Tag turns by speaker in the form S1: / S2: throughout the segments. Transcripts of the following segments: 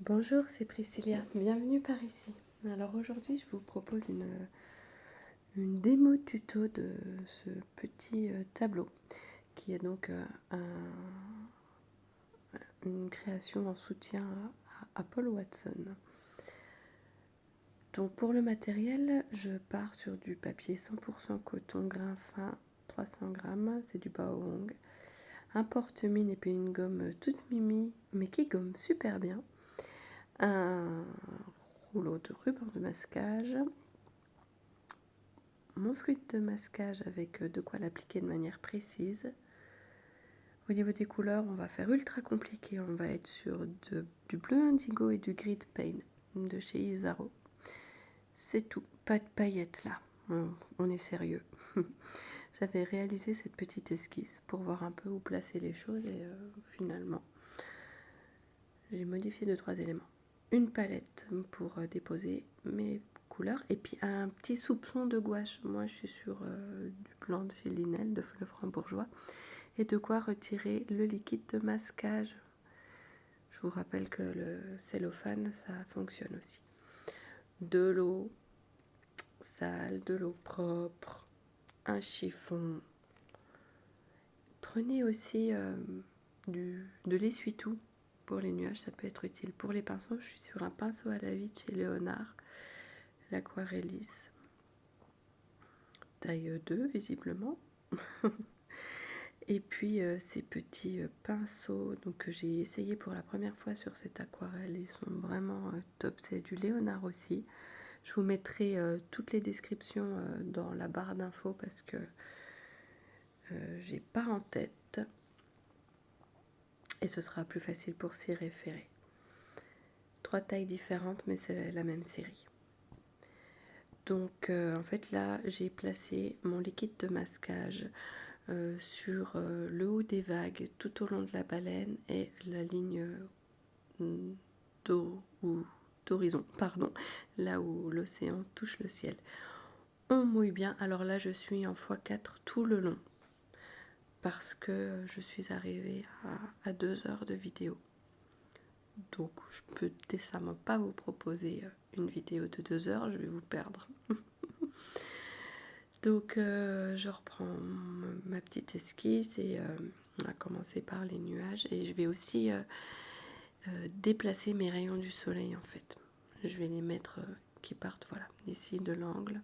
S1: Bonjour, c'est Priscilla, bienvenue par ici. Alors aujourd'hui je vous propose une démo tuto de ce petit tableau qui est donc une création en soutien à Paul Watson. Donc pour le matériel, je pars sur du papier 100% coton grain fin, 300 grammes, c'est du Baohong. Un porte-mine et puis une gomme toute mimi, mais qui gomme super bien. Un rouleau de ruban de masquage, mon fluide de masquage avec de quoi l'appliquer de manière précise. Au niveau des couleurs, on va faire ultra compliqué, on va être sur du bleu indigo et du grid paint de chez Isaro. C'est tout, pas de paillettes là, on est sérieux. J'avais réalisé cette petite esquisse pour voir un peu où placer les choses et finalement j'ai modifié 2-3 éléments. Une palette pour déposer mes couleurs et puis un petit soupçon de gouache. Moi je suis sur du blanc de chez Linel, de Lefranc-Bourgeois, et de quoi retirer le liquide de masquage. Je vous rappelle que le cellophane ça fonctionne aussi. De l'eau sale, de l'eau propre, un chiffon. Prenez aussi de l'essuie-tout pour les nuages, ça peut être utile. Pour les pinceaux, je suis sur un pinceau à la vie de chez Léonard, l'Aquarellis, taille 2 visiblement. Et puis ces petits pinceaux que j'ai essayé pour la première fois sur cette aquarelle, ils sont vraiment top, c'est du Léonard aussi. Je vous mettrai toutes les descriptions dans la barre d'infos parce que j'ai pas en tête et ce sera plus facile pour s'y référer. 3 tailles différentes mais c'est la même série. Donc en fait là j'ai placé mon liquide de masquage sur le haut des vagues tout au long de la baleine et la ligne d'horizon, pardon, là où l'océan touche le ciel. On mouille bien, alors là je suis en x4 tout le long parce que je suis arrivée à 2 heures de vidéo. Donc je peux décemment pas vous proposer une vidéo de 2 heures, je vais vous perdre. Donc je reprends ma petite esquisse et on va commencer par les nuages et je vais aussi déplacer mes rayons du soleil en fait. Je vais les mettre qui partent voilà d'ici de l'angle.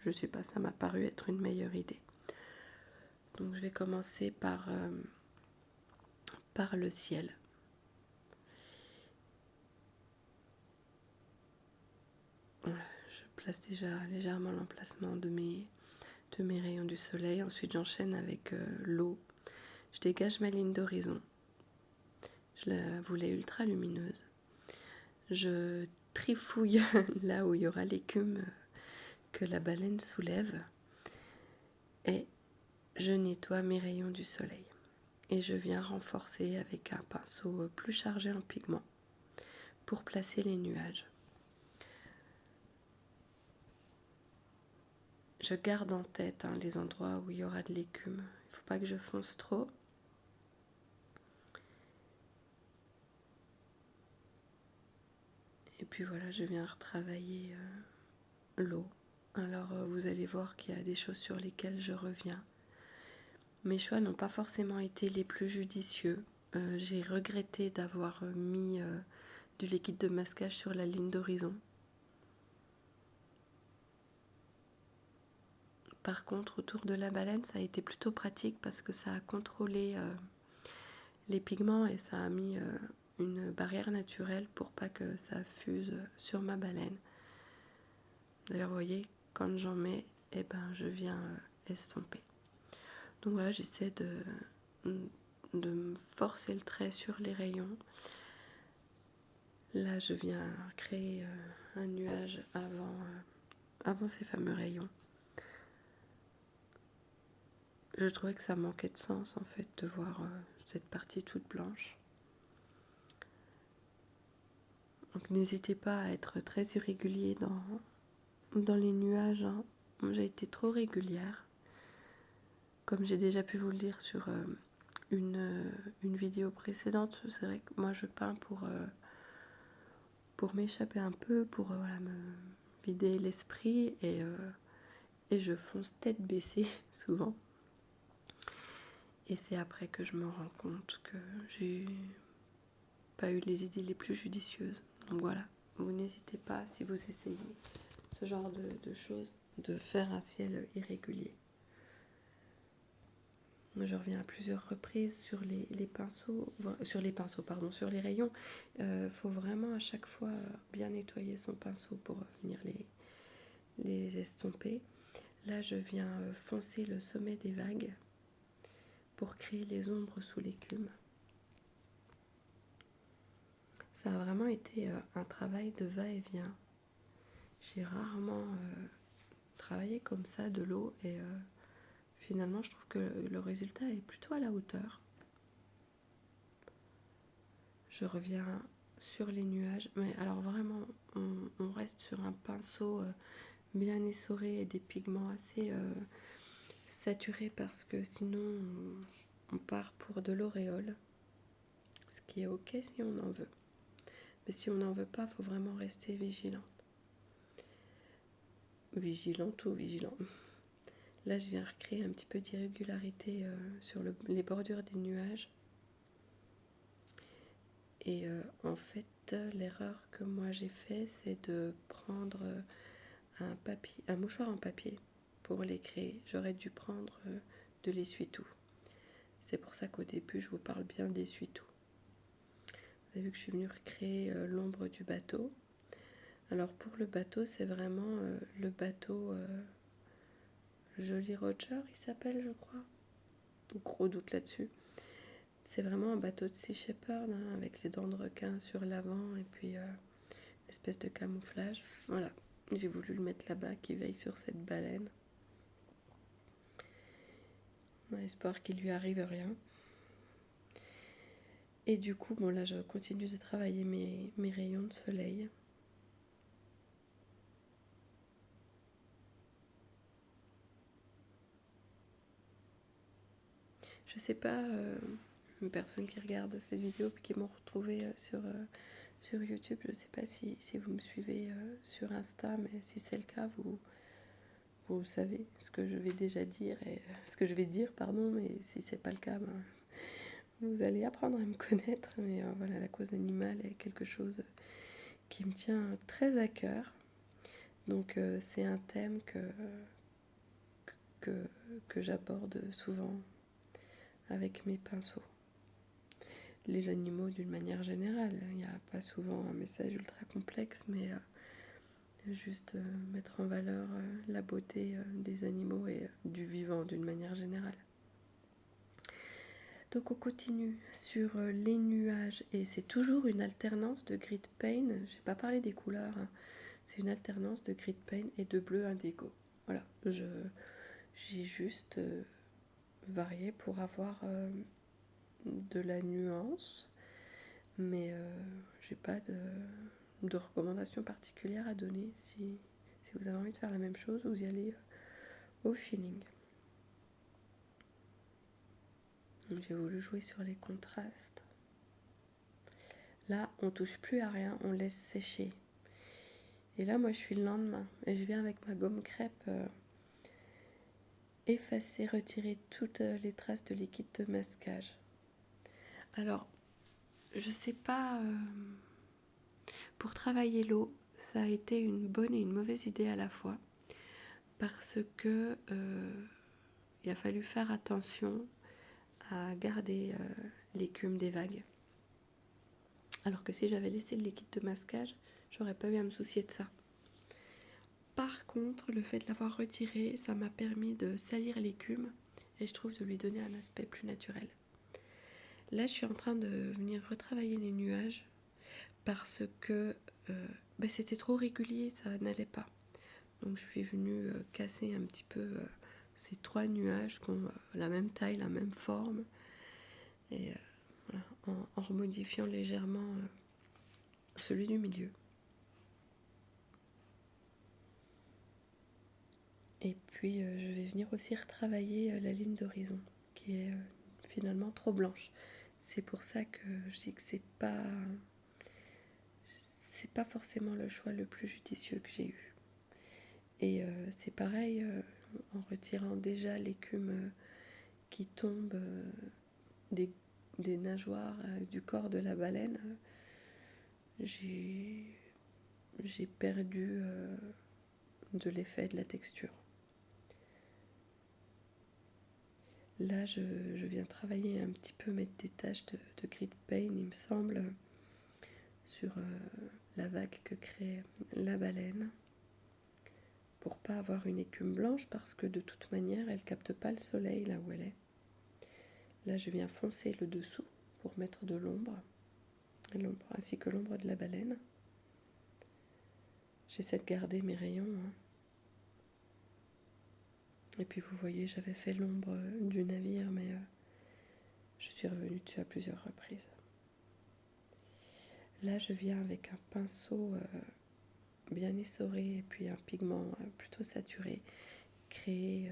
S1: Je sais pas, ça m'a paru être une meilleure idée. Donc je vais commencer par le ciel. Voilà, je place déjà légèrement l'emplacement de mes rayons du soleil. Ensuite j'enchaîne avec l'eau. Je dégage ma ligne d'horizon. Je la voulais ultra lumineuse. Je trifouille là où il y aura l'écume que la baleine soulève. Et je nettoie mes rayons du soleil. Et je viens renforcer avec un pinceau plus chargé en pigments pour placer les nuages. Je garde en tête les endroits où il y aura de l'écume. Il ne faut pas que je fonce trop. Et puis voilà, je viens retravailler l'eau. Alors vous allez voir qu'il y a des choses sur lesquelles je reviens. Mes choix n'ont pas forcément été les plus judicieux. J'ai regretté d'avoir mis du liquide de masquage sur la ligne d'horizon. Par contre, autour de la baleine, ça a été plutôt pratique parce que ça a contrôlé les pigments et ça a mis une barrière naturelle pour pas que ça fuse sur ma baleine. D'ailleurs, vous voyez, quand j'en mets, eh ben, je viens estomper. Donc voilà, j'essaie de forcer le trait sur les rayons. Là, je viens créer un nuage avant ces fameux rayons. Je trouvais que ça manquait de sens en fait de voir cette partie toute blanche. Donc n'hésitez pas à être très irrégulier dans les nuages. Hein. Moi, j'ai été trop régulière. Comme j'ai déjà pu vous le dire sur une vidéo précédente, c'est vrai que moi je peins pour m'échapper un peu, pour voilà, me vider l'esprit et je fonce tête baissée souvent. Et c'est après que je me rends compte que j'ai pas eu les idées les plus judicieuses. Donc voilà, vous n'hésitez pas, si vous essayez ce genre de choses, de faire un ciel irrégulier. Je reviens à plusieurs reprises sur les pinceaux, sur les rayons. Faut vraiment à chaque fois bien nettoyer son pinceau pour venir les estomper. Là, je viens foncer le sommet des vagues pour créer les ombres sous l'écume. Ça a vraiment été un travail de va-et-vient. J'ai rarement travaillé comme ça de l'eau et finalement je trouve que le résultat est plutôt à la hauteur. Je reviens sur les nuages, mais alors vraiment on reste sur un pinceau bien essoré et des pigments assez saturés parce que sinon on part pour de l'auréole, ce qui est ok si on en veut. Mais si on n'en veut pas, il faut vraiment rester vigilante ou vigilant. Là, je viens recréer un petit peu d'irrégularité sur les bordures des nuages. Et en fait, l'erreur que moi j'ai fait, c'est de prendre un mouchoir en papier pour les créer. J'aurais dû prendre de l'essuie-tout. C'est pour ça qu'au début, je vous parle bien d'essuie-tout. Vous avez vu que je suis venue recréer l'ombre du bateau. Alors pour le bateau, c'est vraiment le bateau Jolly Roger, il s'appelle, je crois. Gros doute là-dessus. C'est vraiment un bateau de Sea Shepherd avec les dents de requin sur l'avant et puis l'espèce de camouflage. Voilà, j'ai voulu le mettre là-bas qui veille sur cette baleine. On a espoir qu'il lui arrive rien. Et du coup, bon là je continue de travailler mes rayons de soleil. Je sais pas, une personne qui regarde cette vidéo puis qui m'ont retrouvé sur YouTube, je sais pas si vous me suivez sur Insta, mais si c'est le cas, vous savez ce que je vais déjà dire et ce que je vais dire, pardon, mais si c'est pas le cas, ben, vous allez apprendre à me connaître. Mais voilà, la cause animale est quelque chose qui me tient très à cœur. Donc c'est un thème que j'aborde souvent avec mes pinceaux. Les animaux d'une manière générale, il n'y a pas souvent un message ultra complexe, mais juste mettre en valeur la beauté des animaux et du vivant d'une manière générale. Donc on continue sur les nuages et c'est toujours une alternance de grid paint. J'ai pas parlé des couleurs, hein. C'est une alternance de grid paint et de bleu indigo. Voilà, j'ai juste varié pour avoir de la nuance, mais j'ai pas de recommandations particulières à donner. Si vous avez envie de faire la même chose, vous y allez au feeling. Donc j'ai voulu jouer sur les contrastes. Là, on touche plus à rien, on laisse sécher. Et là, moi, je suis le lendemain et je viens avec ma gomme crêpe effacer, retirer toutes les traces de liquide de masquage. Alors, je sais pas, pour travailler l'eau, ça a été une bonne et une mauvaise idée à la fois parce que il a fallu faire attention à garder l'écume des vagues. Alors que si j'avais laissé le liquide de masquage, j'aurais pas eu à me soucier de ça. Par contre, le fait de l'avoir retiré, ça m'a permis de salir l'écume et je trouve de lui donner un aspect plus naturel. Là, je suis en train de venir retravailler les nuages parce que c'était trop régulier, ça n'allait pas. Donc je suis venue casser un petit peu ces 3 nuages qui ont la même taille, la même forme et voilà, en remodifiant légèrement celui du milieu. Et puis je vais venir aussi retravailler la ligne d'horizon qui est finalement trop blanche. C'est pour ça que je dis que c'est pas forcément le choix le plus judicieux que j'ai eu. Et c'est pareil, en retirant déjà l'écume qui tombe des nageoires du corps de la baleine, j'ai perdu de l'effet de la texture. Là, je viens travailler un petit peu, mettre des taches de grit paint, il me semble, sur la vague que crée la baleine, pour pas avoir une écume blanche, parce que de toute manière, elle capte pas le soleil là où elle est. Là, je viens foncer le dessous pour mettre de l'ombre ainsi que l'ombre de la baleine. J'essaie de garder mes rayons, hein. Et puis vous voyez, j'avais fait l'ombre du navire, mais je suis revenue dessus à plusieurs reprises. Là, je viens avec un pinceau bien essoré et puis un pigment plutôt saturé, créer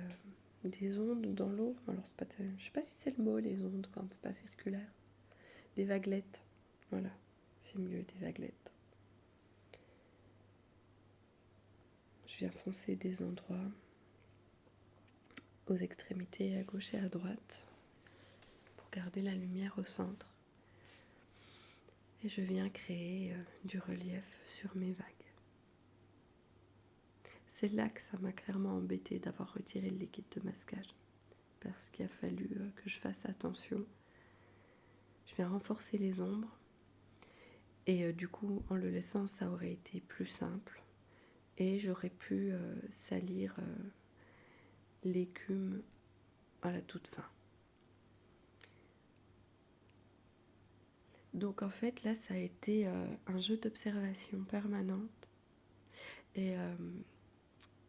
S1: des ondes dans l'eau. Alors, je sais pas si c'est le mot, les ondes, quand c'est pas circulaire. Des vaguelettes. Voilà, c'est mieux, des vaguelettes. Je viens foncer des endroits aux extrémités, à gauche et à droite, pour garder la lumière au centre. Et je viens créer du relief sur mes vagues. C'est là que ça m'a clairement embêté d'avoir retiré le liquide de masquage, parce qu'il a fallu que je fasse attention. Je viens renforcer les ombres, et du coup, en le laissant, ça aurait été plus simple, et j'aurais pu salir l'écume à la toute fin. Donc en fait, là, ça a été un jeu d'observation permanente et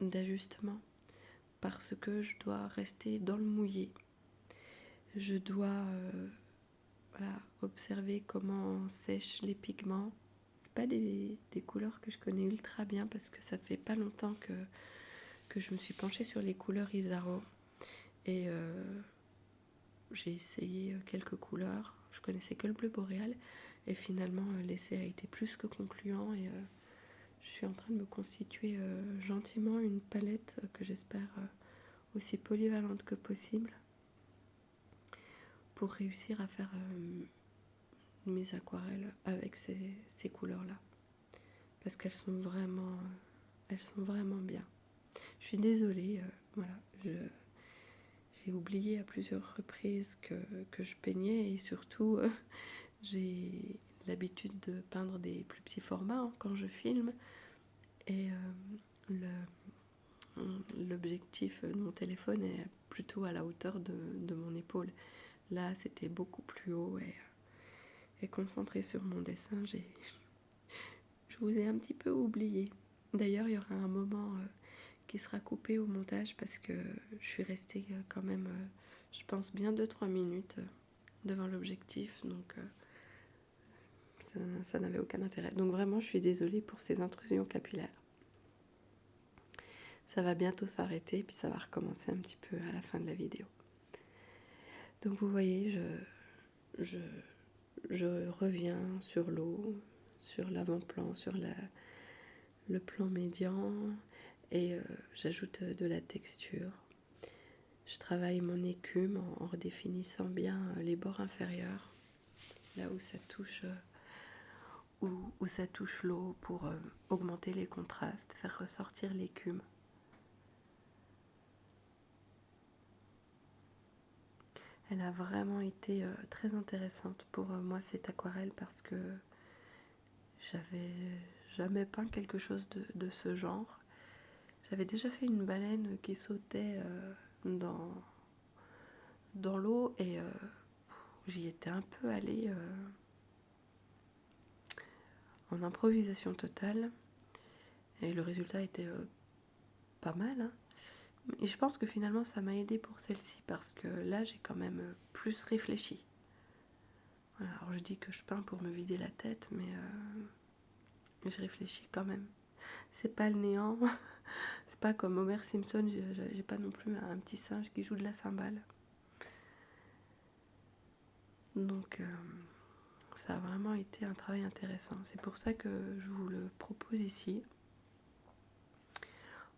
S1: d'ajustement, parce que je dois rester dans le mouillé. Je dois observer comment sèchent les pigments. C'est pas des couleurs que je connais ultra bien, parce que ça fait pas longtemps que je me suis penchée sur les couleurs Isaro. Et j'ai essayé quelques couleurs. Je connaissais que le bleu boréal. Et finalement, l'essai a été plus que concluant. Et je suis en train de me constituer gentiment une palette que j'espère aussi polyvalente que possible, pour réussir à faire mes aquarelles avec ces couleurs-là. Parce qu'elles sont vraiment bien. Je suis désolée, voilà, j'ai oublié à plusieurs reprises que je peignais, et surtout j'ai l'habitude de peindre des plus petits formats quand je filme, et l'objectif de mon téléphone est plutôt à la hauteur de mon épaule. Là, c'était beaucoup plus haut, et concentré sur mon dessin, je vous ai un petit peu oublié. D'ailleurs, il y aura un moment qui sera coupé au montage, parce que je suis restée quand même, je pense, bien 2-3 minutes devant l'objectif, donc ça n'avait aucun intérêt. Donc vraiment, je suis désolée pour ces intrusions capillaires. Ça va bientôt s'arrêter, puis ça va recommencer un petit peu à la fin de la vidéo. Donc vous voyez, je reviens sur l'eau, sur l'avant-plan, sur le plan médian, et j'ajoute de la texture. Je travaille mon écume en redéfinissant bien les bords inférieurs, là où ça touche où ça touche l'eau, pour augmenter les contrastes, faire ressortir l'écume. Elle a vraiment été très intéressante pour moi, cette aquarelle, parce que j'avais jamais peint quelque chose de ce genre. J'avais déjà fait une baleine qui sautait dans l'eau, et j'y étais un peu allée en improvisation totale, et le résultat était pas mal, hein. Et je pense que finalement ça m'a aidé pour celle-ci, parce que là j'ai quand même plus réfléchi. Voilà, alors je dis que je peins pour me vider la tête, mais je réfléchis quand même. C'est pas le néant, c'est pas comme Homer Simpson, j'ai pas non plus un petit singe qui joue de la cymbale. Donc ça a vraiment été un travail intéressant. C'est pour ça que je vous le propose ici,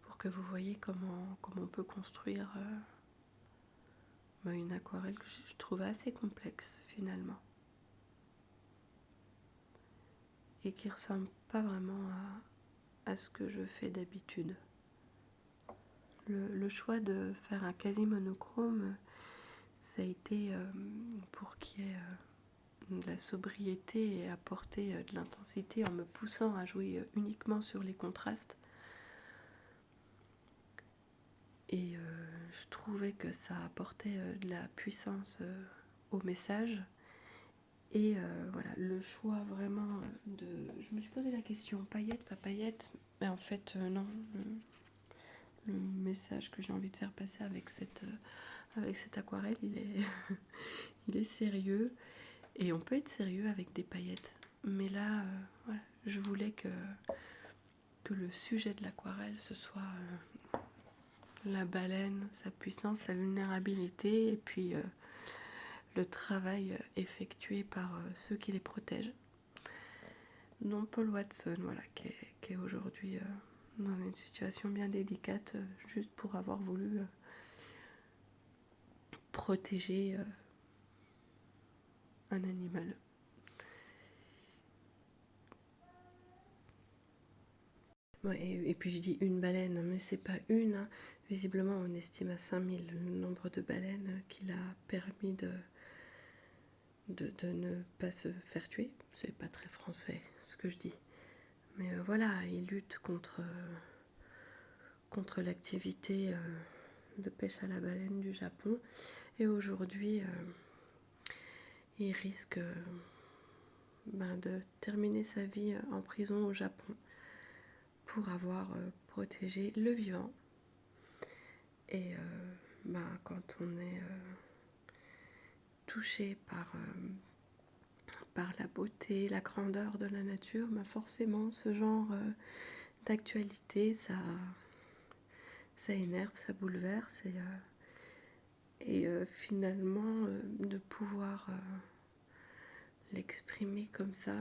S1: pour que vous voyez comment on peut construire une aquarelle que je trouve assez complexe finalement. Et qui ressemble pas vraiment à ce que je fais d'habitude. Le choix de faire un quasi monochrome, ça a été pour qu'il y ait de la sobriété et apporter de l'intensité en me poussant à jouer uniquement sur les contrastes. Et je trouvais que ça apportait de la puissance au message. Et voilà, le choix vraiment de... Je me suis posé la question, paillettes, pas paillettes, mais en fait non. Le message que j'ai envie de faire passer avec cette aquarelle, il est sérieux. Et on peut être sérieux avec des paillettes. Mais là, voilà, je voulais que le sujet de l'aquarelle, ce soit la baleine, sa puissance, sa vulnérabilité, et puis le travail effectué par ceux qui les protègent. Dont Paul Watson, voilà, qui est aujourd'hui dans une situation bien délicate, juste pour avoir voulu protéger un animal. Ouais, et puis je dis une baleine, mais c'est pas une. Hein. Visiblement, on estime à 5000 le nombre de baleines qu'il a permis de ne pas se faire tuer. C'est pas très français ce que je dis. Mais voilà, il lutte contre l'activité de pêche à la baleine du Japon. Et aujourd'hui, il risque de terminer sa vie en prison au Japon pour avoir protégé le vivant. Et quand on est touché par la beauté, la grandeur de la nature, forcément ce genre d'actualité, ça énerve, ça bouleverse. Et finalement, de pouvoir l'exprimer comme ça,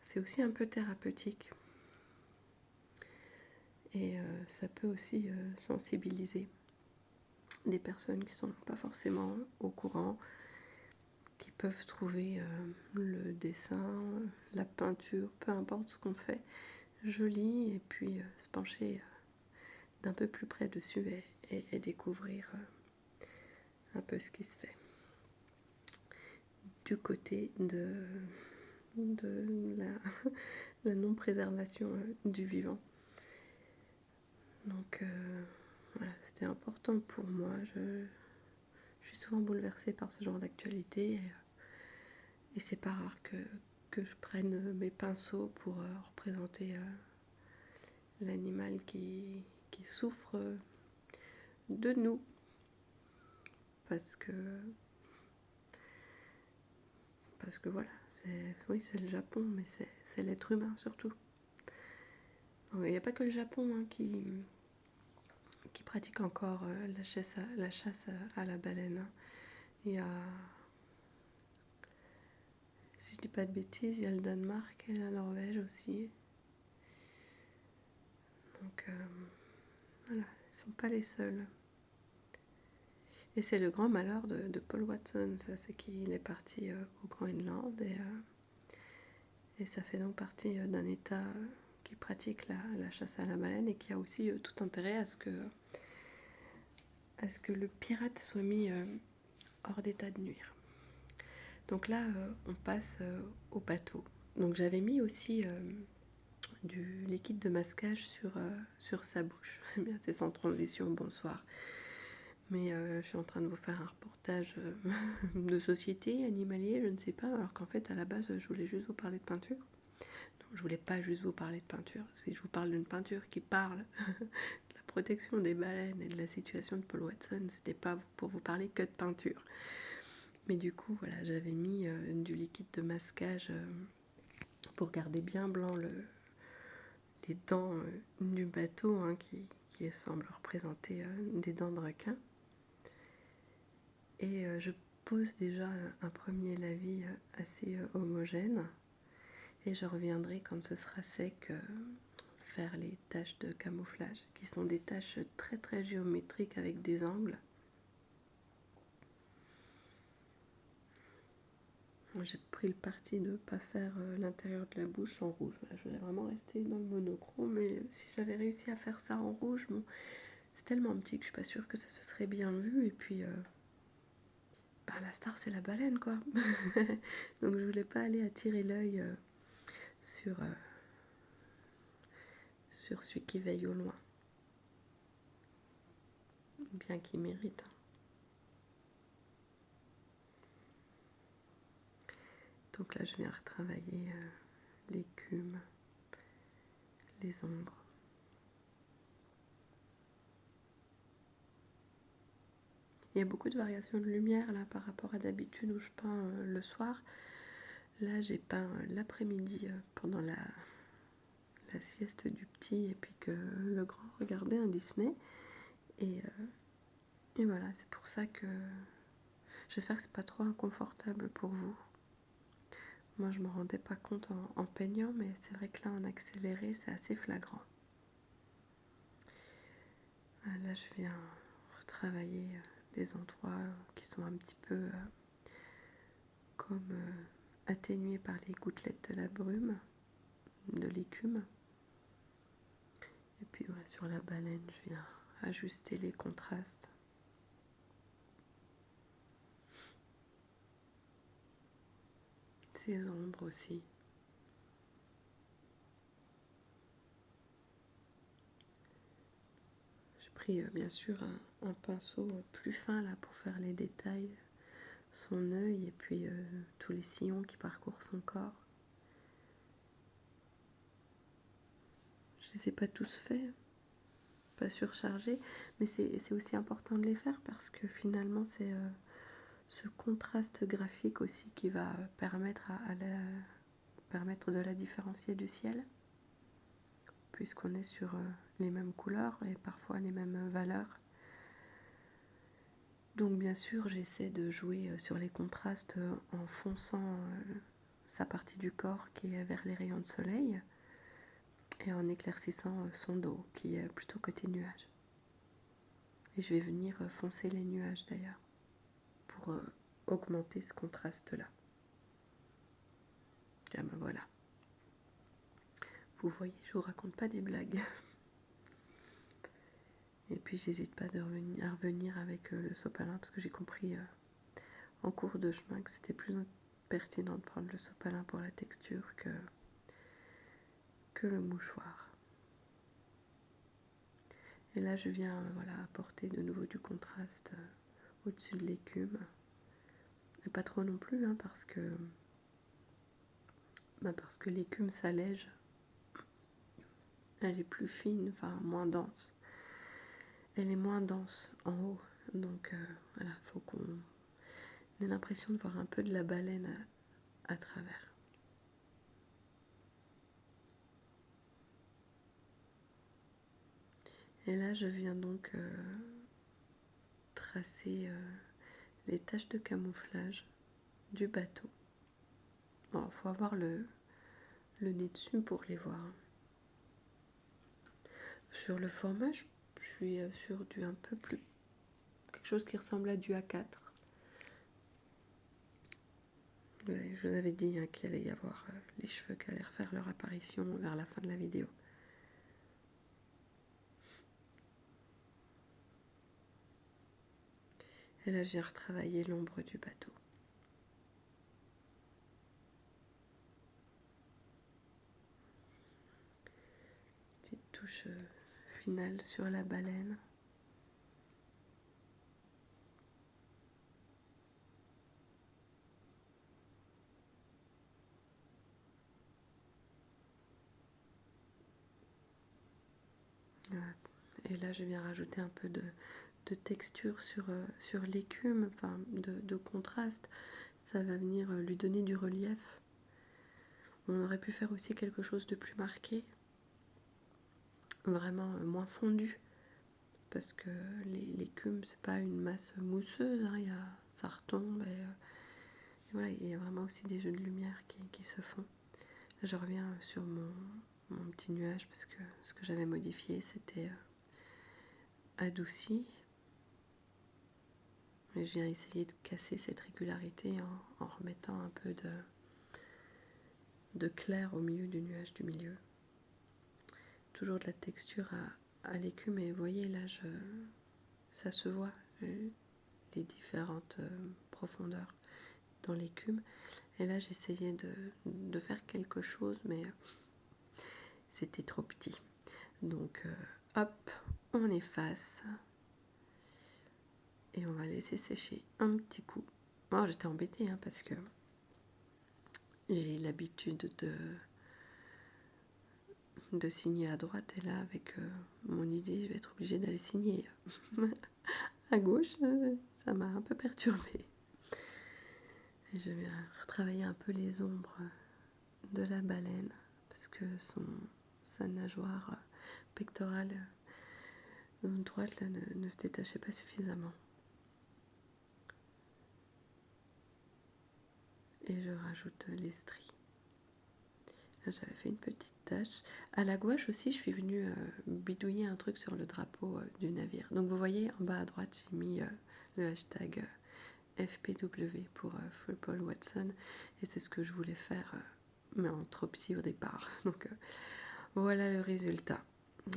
S1: c'est aussi un peu thérapeutique. Et ça peut aussi sensibiliser des personnes qui ne sont pas forcément au courant, qui peuvent trouver le dessin, la peinture, peu importe ce qu'on fait, joli, et puis se pencher d'un peu plus près dessus et découvrir un peu ce qui se fait. Du côté de la non-préservation du vivant. Donc voilà, c'était important pour moi. Je suis souvent bouleversée par ce genre d'actualité et c'est pas rare que je prenne mes pinceaux pour représenter l'animal qui souffre de nous. Parce que voilà, c'est le Japon, mais c'est l'être humain surtout. Il n'y a pas que le Japon qui pratique encore la chasse à la baleine. Il y a, si je dis pas de bêtises, il y a le Danemark et la Norvège aussi. Donc voilà, ils ne sont pas les seuls. Et c'est le grand malheur de Paul Watson, ça, c'est qu'il est parti au Groenland et ça fait donc partie d'un État qui pratique la chasse à la baleine et qui a aussi tout intérêt à ce que le pirate soit mis hors d'état de nuire. Donc là, on passe au bateau. Donc j'avais mis aussi du liquide de masquage sur sa bouche. Bien, c'est sans transition, bonsoir. Mais je suis en train de vous faire un reportage de société, animalier, je ne sais pas, alors qu'en fait, à la base, je voulais juste vous parler de peinture. Non, je voulais pas juste vous parler de peinture. Si je vous parle d'une peinture qui parle de la protection des baleines et de la situation de Paul Watson, c'était pas pour vous parler que de peinture. Mais du coup, voilà, j'avais mis du liquide de masquage pour garder bien blanc les dents du bateau, hein, qui semble représenter des dents de requin. Et je pose déjà un premier lavis assez homogène et je reviendrai quand ce sera sec faire les taches de camouflage qui sont des taches très très géométriques avec des angles. J'ai pris le parti de ne pas faire l'intérieur de la bouche en rouge. Voilà, je voulais vraiment rester dans le monochrome, mais si j'avais réussi à faire ça en rouge, bon, c'est tellement petit que je suis pas sûre que ça se serait bien vu. Et puis, la star, c'est la baleine, quoi. Donc, je voulais pas aller attirer l'œil sur celui qui veille au loin, bien qu'il mérite. Donc là, je viens retravailler l'écume, les ombres. Il y a beaucoup de variations de lumière là par rapport à d'habitude où je peins le soir. Là, j'ai peint l'après-midi pendant la sieste du petit et puis que le grand regardait un Disney. Et voilà, c'est pour ça que j'espère que c'est pas trop inconfortable pour vous. Moi, je me rendais pas compte en peignant, mais c'est vrai que là, en accéléré, c'est assez flagrant. Là, je viens retravailler les endroits qui sont un petit peu comme atténués par les gouttelettes de la brume, de l'écume. Et puis voilà, sur la baleine, je viens ajuster les contrastes. Ces ombres aussi. J'ai pris bien sûr un pinceau plus fin là pour faire les détails, son œil et puis tous les sillons qui parcourent son corps. Je les ai pas tous faits, pas surchargés, mais c'est aussi important de les faire parce que finalement c'est ce contraste graphique aussi qui va permettre permettre de la différencier du ciel, puisqu'on est sur les mêmes couleurs et parfois les mêmes valeurs. Donc bien sûr, j'essaie de jouer sur les contrastes en fonçant sa partie du corps qui est vers les rayons de soleil et en éclaircissant son dos qui est plutôt côté nuages. Et je vais venir foncer les nuages d'ailleurs pour augmenter ce contraste-là. Ah ben voilà. Vous voyez, je vous raconte pas des blagues. Et puis j'hésite pas à revenir avec le sopalin parce que j'ai compris en cours de chemin que c'était plus pertinent de prendre le sopalin pour la texture que le mouchoir. Et là je viens apporter de nouveau du contraste au-dessus de l'écume. Et pas trop non plus parce que l'écume s'allège. Elle est plus fine, enfin moins dense. Elle est moins dense en haut. Donc voilà, il faut qu'on ait l'impression de voir un peu de la baleine à travers. Et là, je viens donc tracer les taches de camouflage du bateau. Bon, faut avoir le nez dessus pour les voir. Sur le format, je suis sur du un peu plus... quelque chose qui ressemble à du A4. Je vous avais dit qu'il allait y avoir les cheveux qui allaient refaire leur apparition vers la fin de la vidéo. Et là, je viens retravailler l'ombre du bateau. Petite touche finale sur la baleine. Voilà. Et là, je viens rajouter un peu de texture sur l'écume, enfin de contraste. Ça va venir lui donner du relief. On aurait pu faire aussi quelque chose de plus marqué, vraiment moins fondu, parce que l'écume, c'est pas une masse mousseuse, hein, ça retombe et voilà, il y a vraiment aussi des jeux de lumière qui se font. Là, je reviens sur mon petit nuage parce que ce que j'avais modifié, c'était adouci. Mais je viens essayer de casser cette régularité en remettant un peu de clair au milieu du nuage du milieu. Toujours de la texture à l'écume, et vous voyez là, ça se voit, les différentes profondeurs dans l'écume. Et là, j'essayais de faire quelque chose, mais c'était trop petit. Donc, hop, on efface. Et on va laisser sécher un petit coup. Moi, j'étais embêtée, hein, parce que j'ai l'habitude de signer à droite. Et là, avec mon idée, je vais être obligée d'aller signer à gauche. Ça m'a un peu perturbée. Je vais retravailler un peu les ombres de la baleine, parce que sa nageoire pectorale droite là, ne se détachait pas suffisamment. Et je rajoute les stries. Là, j'avais fait une petite tache. À la gouache aussi, je suis venue bidouiller un truc sur le drapeau du navire. Donc vous voyez, en bas à droite, j'ai mis le hashtag FPW pour Free Paul Watson. Et c'est ce que je voulais faire, mais en trop petit au départ. Donc voilà le résultat.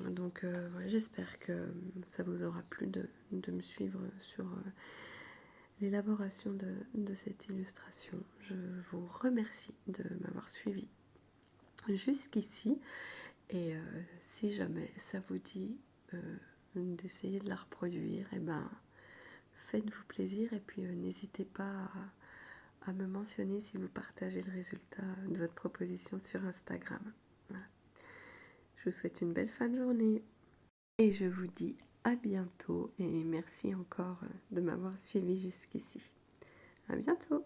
S1: Donc voilà, j'espère que ça vous aura plu de me suivre sur l'élaboration de cette illustration. Je vous remercie de m'avoir suivi jusqu'ici, et si jamais ça vous dit d'essayer de la reproduire, et ben faites-vous plaisir, et puis n'hésitez pas à me mentionner si vous partagez le résultat de votre proposition sur Instagram. Voilà. Je vous souhaite une belle fin de journée et je vous dis à bientôt, et merci encore de m'avoir suivi jusqu'ici. À bientôt.